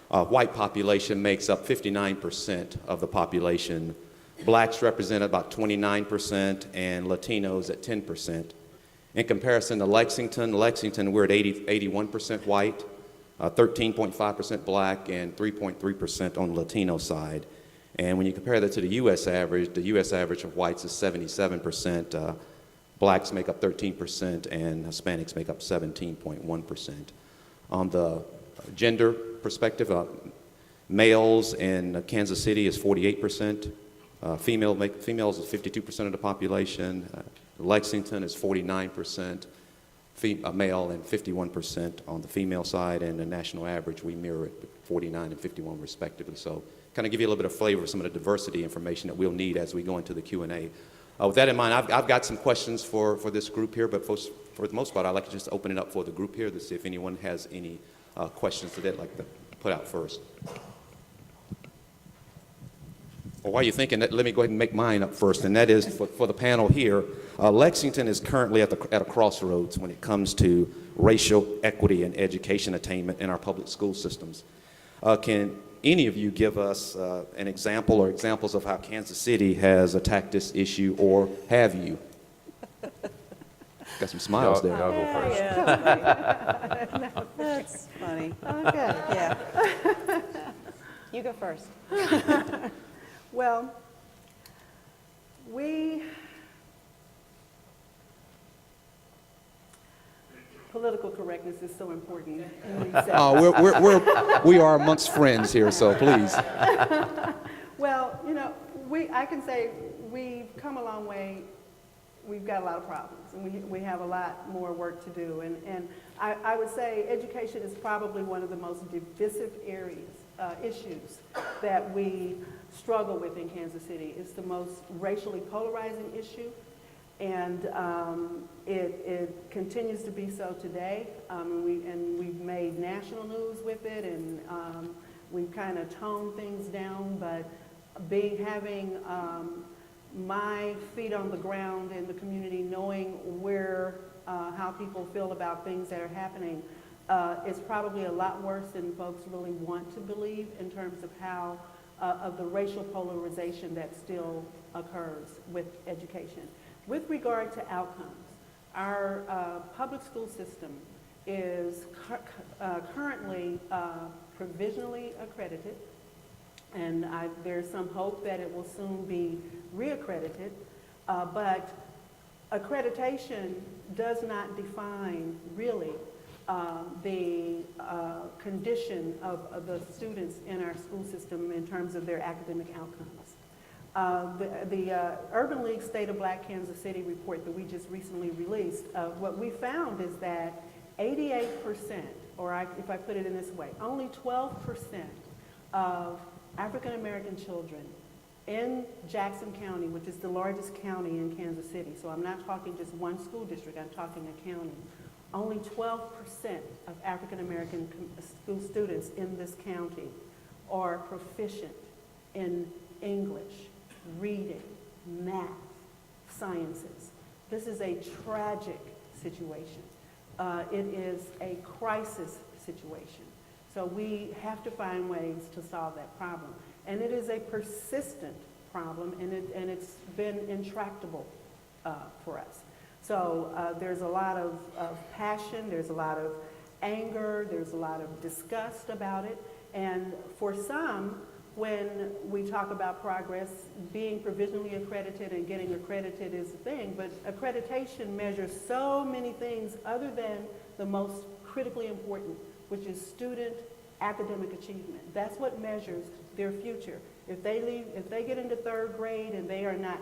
white population makes up 59% of the population. Blacks represent about 29% and Latinos at 10%. In comparison to Lexington, we're at 81% white, 13.5% black, and 3.3% on the Latino side. And when you compare that to the U.S. average of whites is 77%. Blacks make up 13% and Hispanics make up 17.1%. On the gender perspective, males in Kansas City is 48%. Females is 52% of the population. Lexington is 49% male and 51% on the female side, and the national average we mirror it, 49 and 51 respectively. So kind of give you a little bit of flavor of some of the diversity information that we'll need as we go into the Q&A. With that in mind, I've got some questions for this group here, but for the most part, I'd like to just open it up for the group here to see if anyone has any questions that they'd like to put out first. Well, while you're thinking that, let me go ahead and make mine up first, and that is for the panel here. Lexington is currently at a crossroads when it comes to racial equity and education attainment in our public school systems. Can any of you give us an example or examples of how Kansas City has attacked this issue, or have you? Got some smiles there. I'll go first. Yeah. That's funny. Okay. Yeah. You go first. Well, political correctness is so important in these settings. We are amongst friends here, so please. Well, you know, I can say we've come a long way. We've got a lot of problems, and we have a lot more work to do. And I would say education is probably one of the most divisive issues that we struggle with in Kansas City. It's the most racially polarizing issue, and it continues to be so today. We've made national news with it, and we've kind of toned things down. But having my feet on the ground in the community, knowing how people feel about things that are happening, is probably a lot worse than folks really want to believe in terms of how of the racial polarization that still occurs with education. With regard to outcomes, our public school system is currently provisionally accredited, and there's some hope that it will soon be reaccredited, but accreditation does not define really the condition of the students in our school system in terms of their academic outcomes. The Urban League State of Black Kansas City report that we just recently released, what we found is that 88%, or if I put it in this way, only 12% of African American children in Jackson County, which is the largest county in Kansas City, so I'm not talking just one school district, I'm talking a county, only 12% of African American school students in this county are proficient in English, reading, math, sciences. This is a tragic situation. It is a crisis situation. So we have to find ways to solve that problem. And it is a persistent problem, and it's been intractable for us. So there's a lot of passion, there's a lot of anger, there's a lot of disgust about it. And for some, when we talk about progress, being provisionally accredited and getting accredited is the thing, but accreditation measures so many things other than the most critically important, which is student academic achievement. That's what measures their future. If they get into third grade and they are not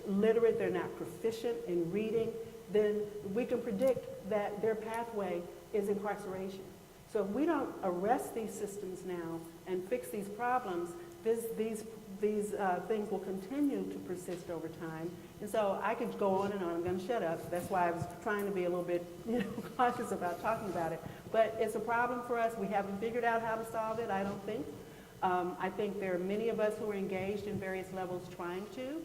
literate, they're not proficient in reading, then we can predict that their pathway is incarceration. So if we don't arrest these systems now and fix these problems, these things will continue to persist over time. And so I could go on and on. I'm going to shut up. That's why I was trying to be a little bit cautious about talking about it. But it's a problem for us. We haven't figured out how to solve it, I don't think. I think there are many of us who are engaged in various levels trying to.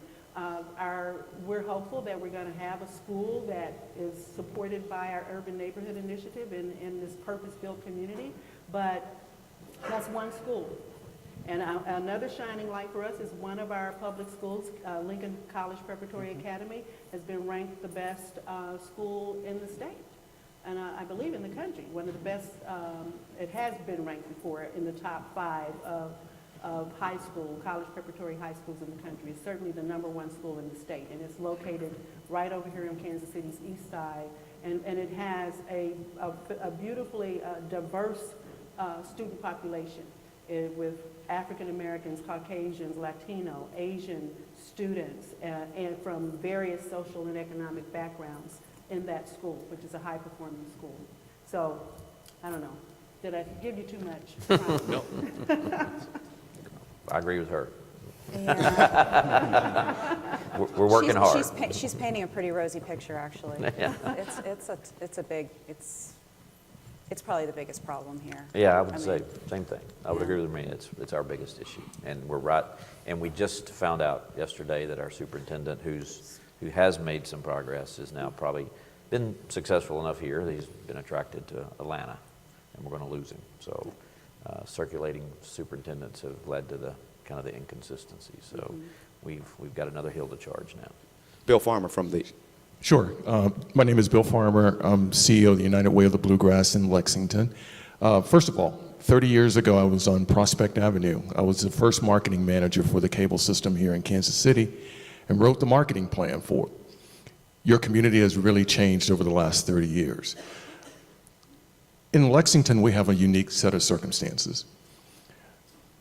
We're hopeful that we're going to have a school that is supported by our Urban Neighborhood Initiative in this purpose-built community, but that's one school. And another shining light for us is one of our public schools, Lincoln College Preparatory Academy, has been ranked the best school in the state, and I believe in the country. One of the best, it has been ranked before in the top 5 of high school, college preparatory high schools in the country. It's certainly the #1 school in the state, and it's located right over here on Kansas City's east side, and it has a beautifully diverse student population with African Americans, Caucasians, Latino, Asian students, and from various social and economic backgrounds in that school, which is a high-performing school. So, I don't know. Did I give you too much? No. I agree with her. Yeah. We're working hard. She's painting a pretty rosy picture, actually. Yeah. It's probably the biggest problem here. Yeah, I would mean, say same thing. I would agree with me. It's our biggest issue, and we're right. And we just found out yesterday that our superintendent, who has made some progress, has now probably been successful enough here that he's been attracted to Atlanta, and we're going to lose him. So circulating superintendents have led to the kind of the inconsistency. So we've got another hill to charge now. Bill Farmer from the... Sure. My name is Bill Farmer. I'm CEO of the United Way of the Bluegrass in Lexington. First of all, 30 years ago, I was on Prospect Avenue. I was the first marketing manager for the cable system here in Kansas City and wrote the marketing plan for it. Your community has really changed over the last 30 years. In Lexington, we have a unique set of circumstances.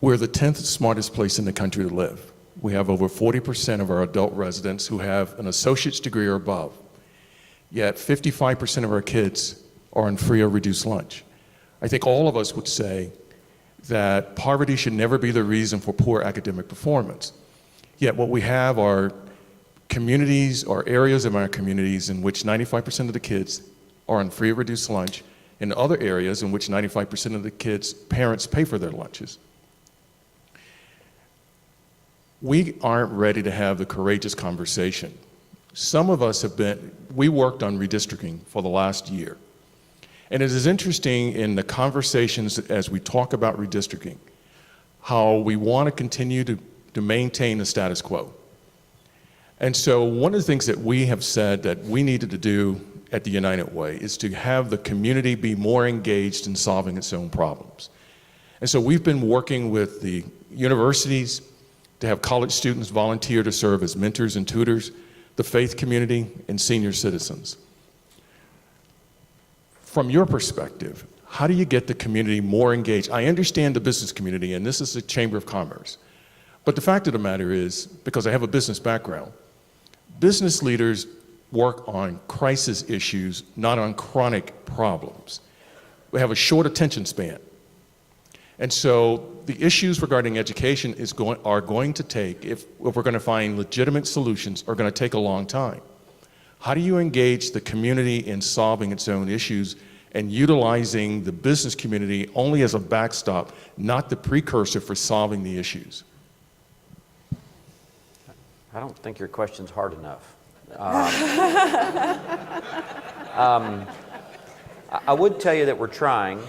We're the 10th smartest place in the country to live. We have over 40% of our adult residents who have an associate's degree or above. Yet 55% of our kids are on free or reduced lunch. I think all of us would say that poverty should never be the reason for poor academic performance. Yet what we have are communities or areas of our communities in which 95% of the kids are on free or reduced lunch, and other areas in which 95% of the kids' parents pay for their lunches. We aren't ready to have the courageous conversation. Some of us we worked on redistricting for the last year. And it is interesting in the conversations as we talk about redistricting, how we want to continue to maintain the status quo. And so one of the things that we have said that we needed to do at the United Way is to have the community be more engaged in solving its own problems. And so we've been working with the universities to have college students volunteer to serve as mentors and tutors, the faith community, and senior citizens. From your perspective, how do you get the community more engaged? I understand the business community, and this is the Chamber of Commerce. But the fact of the matter is, because I have a business background, business leaders work on crisis issues, not on chronic problems. We have a short attention span. And so the issues regarding education are going to take, if we're going to find legitimate solutions, are going to take a long time. How do you engage the community in solving its own issues and utilizing the business community only as a backstop, not the precursor for solving the issues? I don't think your question's hard enough. I would tell you that we're trying.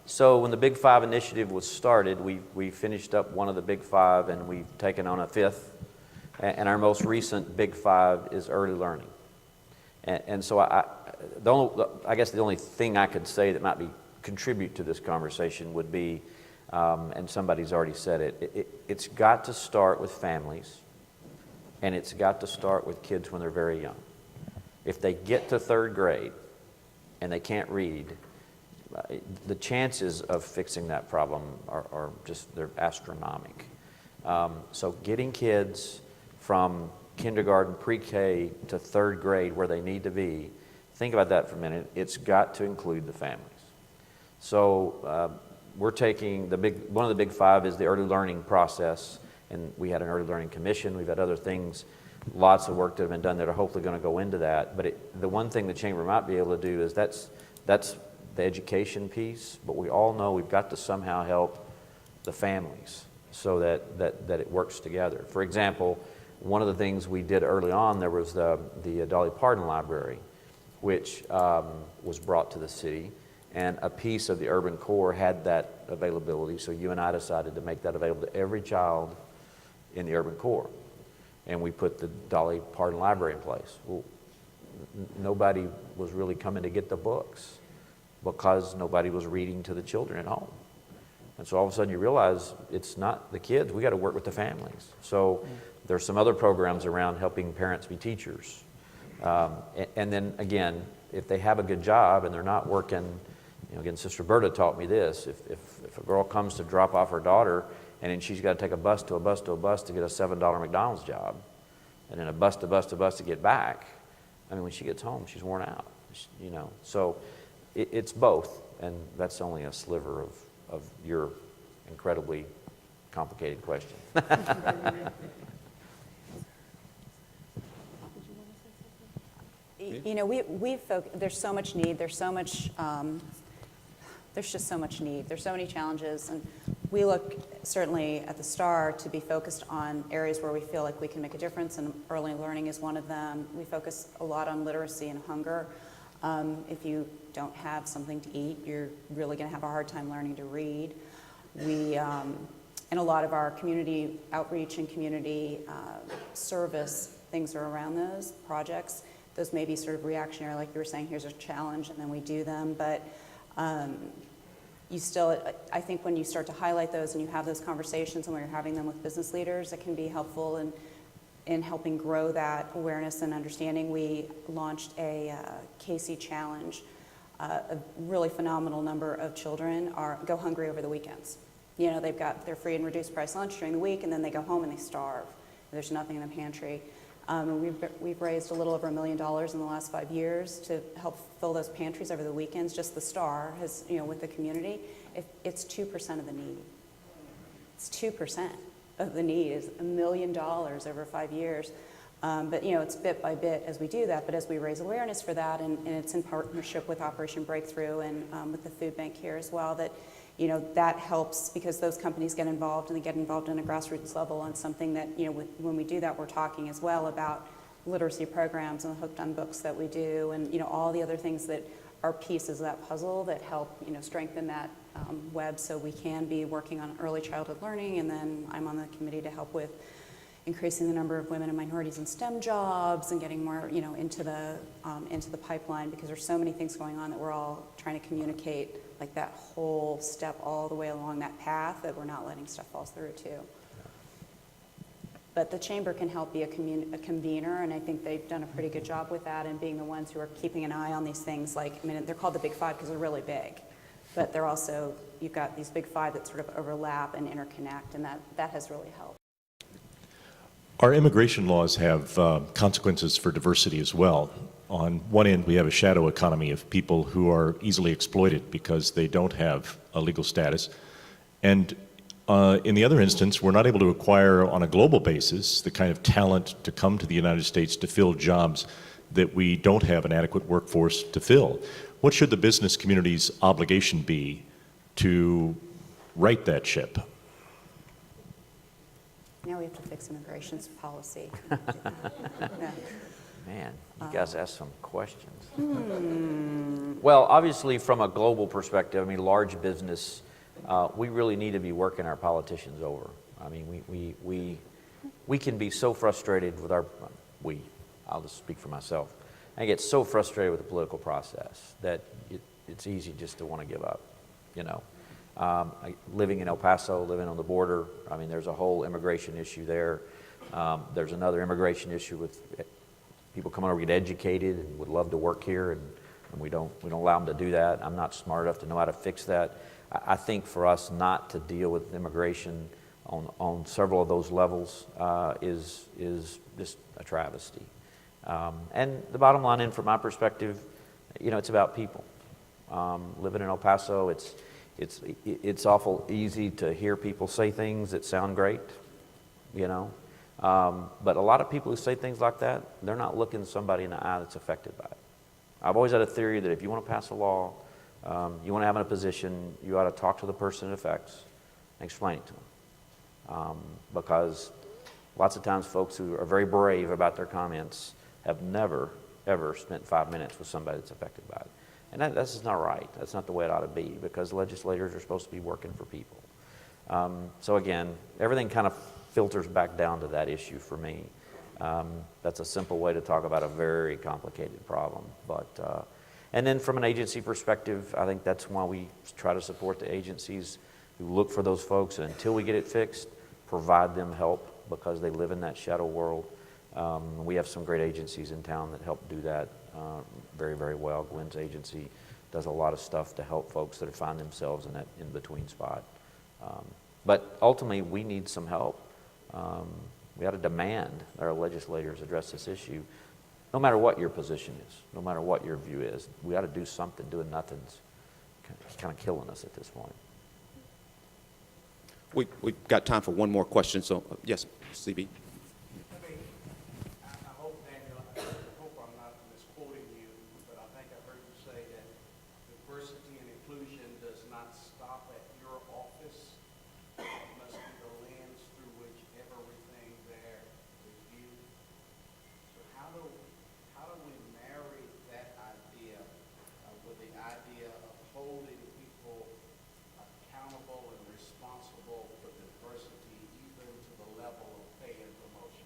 So when the Big Five initiative was started, we finished up one of the Big Five and we've taken on a fifth. And our most recent Big Five is early learning. And so I guess the only thing I could say that might contribute to this conversation would be, and somebody's already said it, it's got to start with families, and it's got to start with kids when they're very young. If they get to third grade and they can't read, the chances of fixing that problem are just, they're astronomical. So getting kids from kindergarten, pre-K to third grade where they need to be, think about that for a minute, it's got to include the families. So we're taking one of the Big Five is the early learning process, and we had an early learning commission, we've had other things, lots of work that have been done that are hopefully going to go into that. But the one thing the Chamber might be able to do is that's the education piece, but we all know we've got to somehow help the families so that it works together. For example, one of the things we did early on, there was the Dolly Parton Library, which was brought to the city, and a piece of the urban core had that availability, so you and I decided to make that available to every child in the urban core. And we put the Dolly Parton Library in place. Well, nobody was really coming to get the books because nobody was reading to the children at home. And so all of a sudden you realize it's not the kids, we got to work with the families. So there's some other programs around helping parents be teachers. And then again, if they have a good job and they're not working, again, Sister Berta taught me this, if a girl comes to drop off her daughter and then she's got to take a bus to a bus to a bus to get a $7 McDonald's job, and then a bus to bus to bus to get back, I mean, when she gets home, she's worn out, So it's both, and that's only a sliver of your incredibly complicated question. There's so much need, there's just so much need. There's so many challenges, and we look certainly at the STAR to be focused on areas where we feel like we can make a difference, and early learning is one of them. We focus a lot on literacy and hunger. If you don't have something to eat, you're really going to have a hard time learning to read. And a lot of our community outreach and community service things are around those projects. Those may be sort of reactionary, like you were saying, here's a challenge, and then we do them. But I think when you start to highlight those and you have those conversations and when you're having them with business leaders, it can be helpful in helping grow that awareness and understanding. We launched a KC Challenge. A really phenomenal number of children go hungry over the weekends. They've got their free and reduced price lunch during the week, and then they go home and they starve. There's nothing in the pantry. And we've raised a little over $1 million in the last 5 years to help fill those pantries over the weekends. Just the STAR has, with the community, it's 2% of the need. It's 2% of the need is $1 million over 5 years. But it's bit by bit as we do that. But as we raise awareness for that, and it's in partnership with Operation Breakthrough and with the food bank here as well, that that helps because those companies get involved and they get involved on a grassroots level on something that, when we do that, we're talking as well about literacy programs and Hooked on Books that we do and, all the other things that are pieces of that puzzle that help, strengthen that web so we can be working on early childhood learning. And then I'm on the committee to help with, increasing the number of women and minorities in STEM jobs and getting more, into the pipeline, because there's so many things going on that we're all trying to communicate, like that whole step all the way along that path, that we're not letting stuff fall through too. But the chamber can help be a convener, and I think they've done a pretty good job with that, and being the ones who are keeping an eye on these things. Like, they're called the Big Five because they're really big, but they're also, you've got these Big Five that sort of overlap and interconnect, and that has really helped. Our immigration laws have consequences for diversity as well. On one end, we have a shadow economy of people who are easily exploited because they don't have a legal status. And in the other instance, we're not able to acquire on a global basis the kind of talent to come to the United States to fill jobs that we don't have an adequate workforce to fill. What should the business community's obligation be to right that ship? Now we have to fix immigration's policy. Yeah. Man, you guys asked some questions. Well, obviously, from a global perspective, large business, we really need to be working our politicians over. We can be so frustrated with I'll just speak for myself. I get so frustrated with the political process that it's easy just to want to give up, living in El Paso, living on the border, there's a whole immigration issue there. There's another immigration issue with people coming over to get educated and would love to work here, and we don't allow them to do that. I'm not smart enough to know how to fix that. I think for us not to deal with immigration on several of those levels is just a travesty. And the bottom line, from my perspective, it's about people. Living in El Paso, it's awful easy to hear people say things that sound great, but a lot of people who say things like that, they're not looking somebody in the eye that's affected by it. I've always had a theory that if you want to pass a law, you want to have in a position, you ought to talk to the person it affects and explain it to them. Because lots of times folks who are very brave about their comments have never, ever spent 5 minutes with somebody that's affected by it. And that's just not right. That's not the way it ought to be, because legislators are supposed to be working for people. So again, everything kind of filters back down to that issue for me. That's a simple way to talk about a very complicated problem. And then from an agency perspective, I think that's why we try to support the agencies who look for those folks, and until we get it fixed, provide them help, because they live in that shadow world. We have some great agencies in town that help do that very, very well. Gwen's agency does a lot of stuff to help folks that find themselves in that in-between spot. But ultimately, we need some help. We ought to demand that our legislators address this issue, no matter what your position is, no matter what your view is. We ought to do something. Doing nothing's kind of killing us at this point. We've got time for one more question, so yes, CB. I hope, Daniel, I hope I'm not misquoting you, but I think I heard you say that diversity and inclusion does not stop at your office. It must be the lens through which everything there is viewed. So how do we marry that idea with the idea of holding people accountable and responsible for diversity, even to the level of pay and promotion?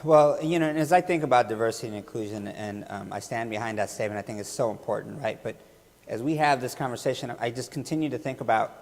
Well, and as I think about diversity and inclusion, and I stand behind that statement, I think it's so important, right? But as we have this conversation, I just continue to think about,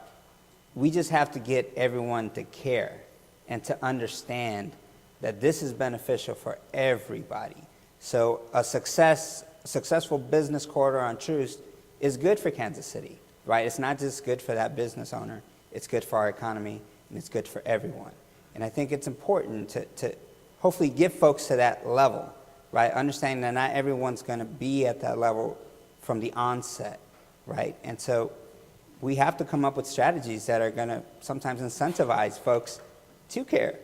we just have to get everyone to care and to understand that this is beneficial for everybody. So a successful business quarter on Troost is good for Kansas City, right? It's not just good for that business owner, it's good for our economy, and it's good for everyone. And I think it's important to hopefully get folks to that level, right? Understanding that not everyone's going to be at that level from the onset, right? And so we have to come up with strategies that are going to sometimes incentivize folks to care,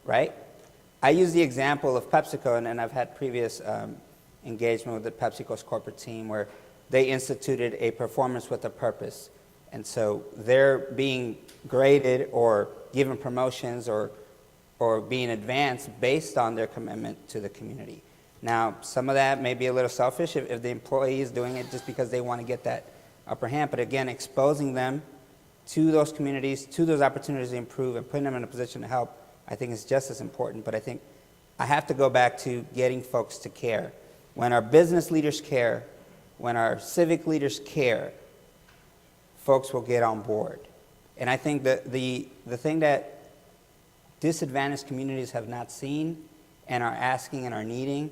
right? I use the example of PepsiCo, and I've had previous engagement with the PepsiCo's corporate team where they instituted a performance with a purpose. And so they're being graded or given promotions or being advanced based on their commitment to the community. Now, some of that may be a little selfish if the employee is doing it just because they want to get that upper hand, but again, exposing them to those communities, to those opportunities to improve and putting them in a position to help, I think is just as important. But I think I have to go back to getting folks to care. When our business leaders care, when our civic leaders care, folks will get on board. And I think that the thing that disadvantaged communities have not seen and are asking and are needing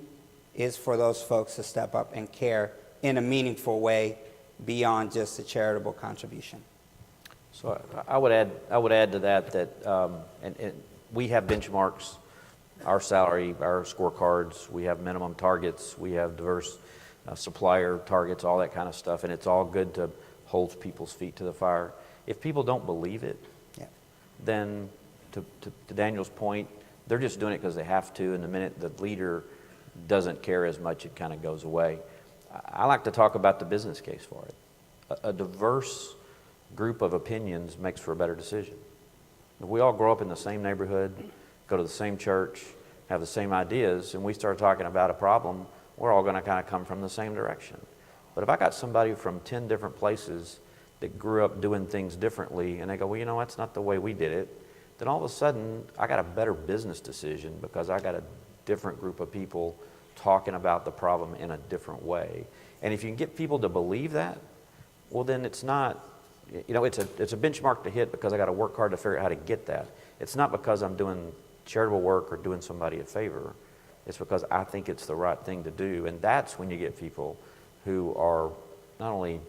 is for those folks to step up and care in a meaningful way beyond just a charitable contribution. So I would add to that and we have benchmarks, our salary, our scorecards, we have minimum targets, we have diverse supplier targets, all that kind of stuff, and it's all good to hold people's feet to the fire. If people don't believe it, then to Daniel's point, they're just doing it because they have to, and the minute the leader doesn't care as much, it kind of goes away. I like to talk about the business case for it. A diverse group of opinions makes for a better decision. If we all grow up in the same neighborhood, go to the same church, have the same ideas, and we start talking about a problem, we're all going to kind of come from the same direction. But if I got somebody from 10 different places that grew up doing things differently, and they go, well, you know, that's not the way we did it, then all of a sudden, I got a better business decision because I got a different group of people talking about the problem in a different way. And if you can get people to believe that, well, then it's not, you know, it's a benchmark to hit because I got to work hard to figure out how to get that. It's not because I'm doing charitable work or doing somebody a favor. It's because I think it's the right thing to do. And that's when you get people who are not only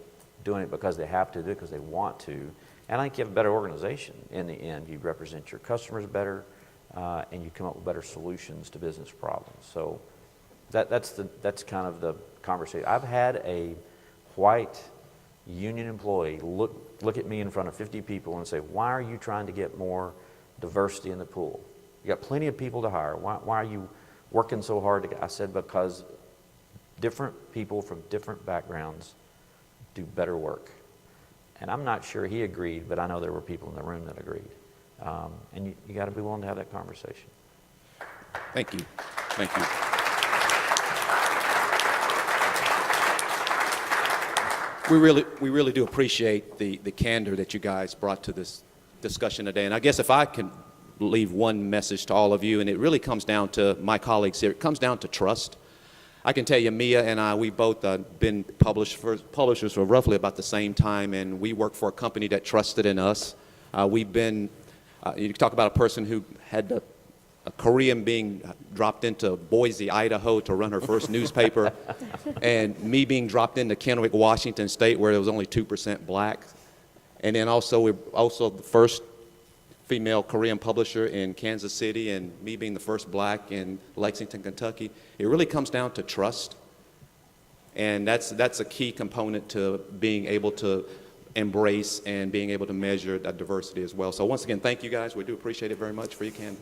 doing it because they have to do it because they want to. And I think you have a better organization in the end. You represent your customers better, and you come up with better solutions to business problems. So that's kind of the conversation. I've had a white union employee look at me in front of 50 people and say, why are you trying to get more diversity in the pool? You got plenty of people to hire. Why are you working so hard to get? I said, because different people from different backgrounds do better work. And I'm not sure he agreed, but I know there were people in the room that agreed. And you got to be willing to have that conversation. Thank you. Thank you. We really do appreciate the candor that you guys brought to this discussion today. And I guess if I can leave one message to all of you, and it really comes down to my colleagues here, it comes down to trust. I can tell you, Mia and I, we both been publishers for roughly about the same time, and we work for a company that trusted in us. We've been, you talk about a person who had a Korean being dropped into Boise, Idaho to run her first newspaper, and me being dropped into Kennewick, Washington State, where there was only 2% black. And then also, we're also the first female Korean publisher in Kansas City, and me being the first black in Lexington, Kentucky. It really comes down to trust. And that's a key component to being able to embrace and being able to measure that diversity as well. So once again, thank you guys. We do appreciate it very much for your candor.